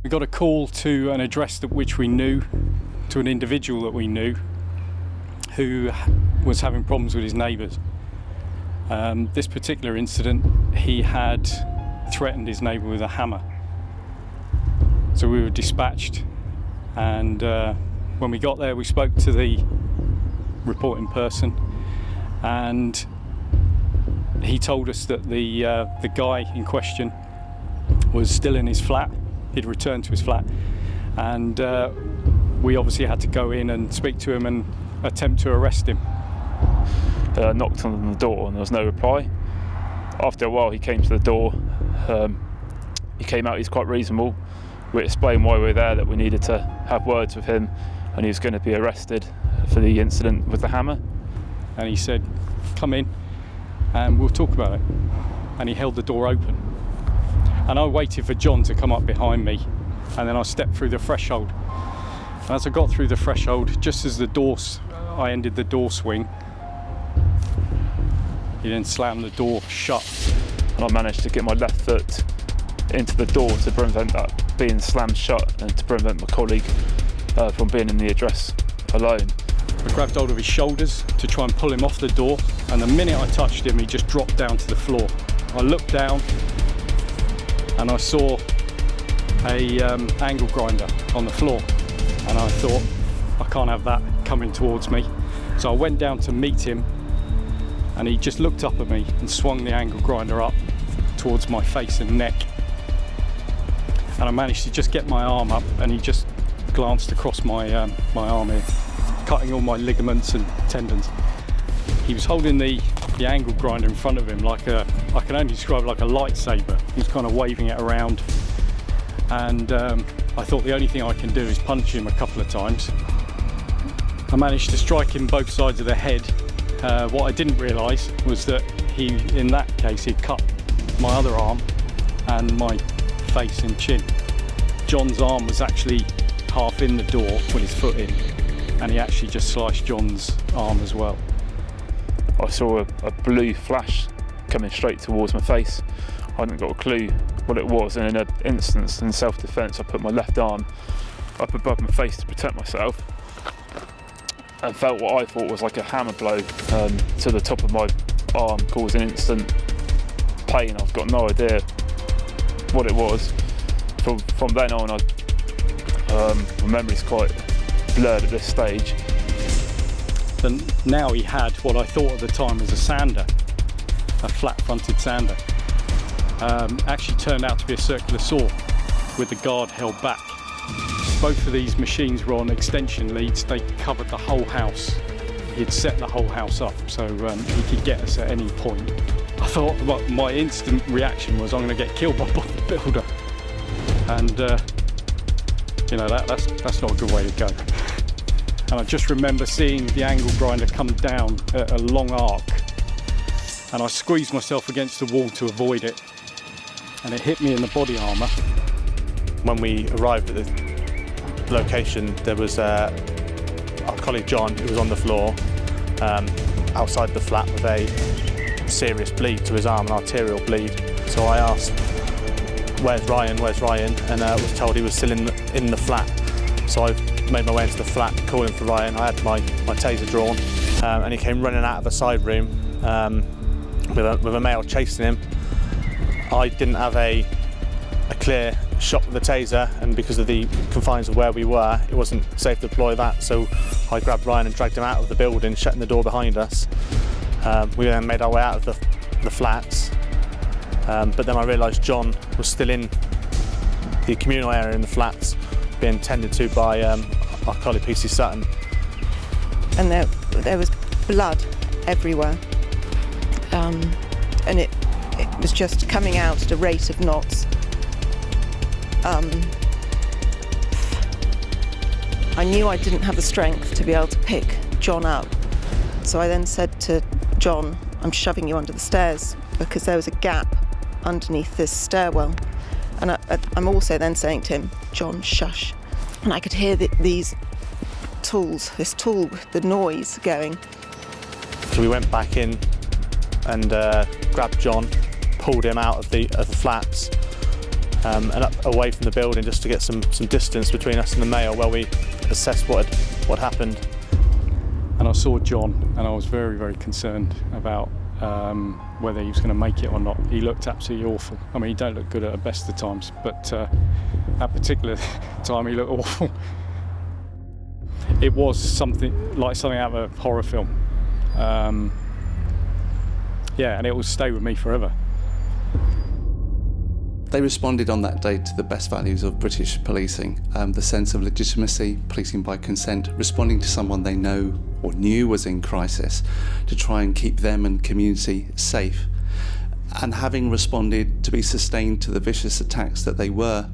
We got a call to an address which we knew, to an individual that we knew, who was having problems with his neighbours. This particular incident, he had threatened his neighbour with a hammer. So we were dispatched, and when we got there we spoke to the reporting person, and he told us that the guy in question was still in his flat. He'd returned to his flat, and we obviously had to go in and speak to him and attempt to arrest him. Knocked on the door and there was no reply. After a while he came to the door. He came out, he's quite reasonable. We explained why we were there, that we needed to have words with him, and he was going to be arrested for the incident with the hammer. And he said, come in and we'll talk about it. And he held the door open. And I waited for John to come up behind me, and then I stepped through the threshold. And as I got through the threshold, just as I ended the door swing, he then slammed the door shut. And I managed to get my left foot into the door to prevent that being slammed shut, and to prevent my colleague from being in the address alone. I grabbed hold of his shoulders to try and pull him off the door, and the minute I touched him, he just dropped down to the floor. I looked down and I saw a angle grinder on the floor, and I thought, I can't have that coming towards me. So I went down to meet him, and he just looked up at me and swung the angle grinder up towards my face and neck. And I managed to just get my arm up, and he just glanced across my arm here, cutting all my ligaments and tendons. He was holding the angle grinder in front of him I can only describe it like a lightsaber. He was kind of waving it around, and I thought the only thing I can do is punch him a couple of times. I managed to strike him both sides of the head. What I didn't realise was that in that case, he'd cut my other arm and my face and chin. John's arm was actually half in the door with his foot in, and he actually just sliced John's arm as well. I saw a blue flash coming straight towards my face. I hadn't got a clue what it was, and in an instance, in self-defence, I put my left arm up above my face to protect myself, and felt what I thought was like a hammer blow to the top of my arm, causing instant pain. I've got no idea what it was. From then on, my memory's quite blurred at this stage. And now he had what I thought at the time was a sander, a flat-fronted sander. Actually turned out to be a circular saw with the guard held back. Both of these machines were on extension leads. They covered the whole house. He'd set the whole house up, so he could get us at any point. I thought, well, my instant reaction was, I'm going to get killed by the builder. And that's not a good way to go. And I just remember seeing the angle grinder come down at a long arc, and I squeezed myself against the wall to avoid it, and it hit me in the body armour. When we arrived at the location, there was our colleague John, who was on the floor outside the flat with a serious bleed to his arm, an arterial bleed. So I asked, where's Ryan? And was told he was still in the flat. So I made my way into the flat, calling for Ryan. I had my taser drawn, and he came running out of a side room with a male chasing him. I didn't have a clear shot with the taser, and because of the confines of where we were, it wasn't safe to deploy that, so I grabbed Ryan and dragged him out of the building, shutting the door behind us. We then made our way out of the flats, but then I realised John was still in the communal area in the flats, being tended to by our colleague PC Sutton. And there was blood everywhere, and it was just coming out at a rate of knots. I knew I didn't have the strength to be able to pick John up, so I then said to John, I'm shoving you under the stairs, because there was a gap underneath this stairwell. And I'm also then saying to him, John, shush. And I could hear this tool with the noise going. So we went back in and grabbed John, pulled him out of the flats, and up away from the building just to get some distance between us and the male while we assessed what happened. And I saw John, and I was very, very concerned about whether he was going to make it or not. He looked absolutely awful. I mean, he don't look good at the best of times, but that particular time he looked awful. It was something out of a horror film. And it will stay with me forever. They responded on that day to the best values of British policing, the sense of legitimacy, policing by consent, responding to someone they know or knew was in crisis to try and keep them and community safe. And having responded to be sustained to the vicious attacks that they were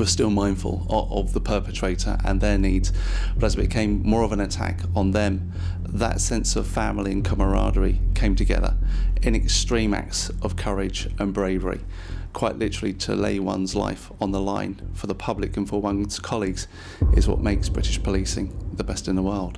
still mindful of the perpetrator and their needs. But as it became more of an attack on them, that sense of family and camaraderie came together in extreme acts of courage and bravery. Quite literally, to lay one's life on the line for the public and for one's colleagues is what makes British policing the best in the world.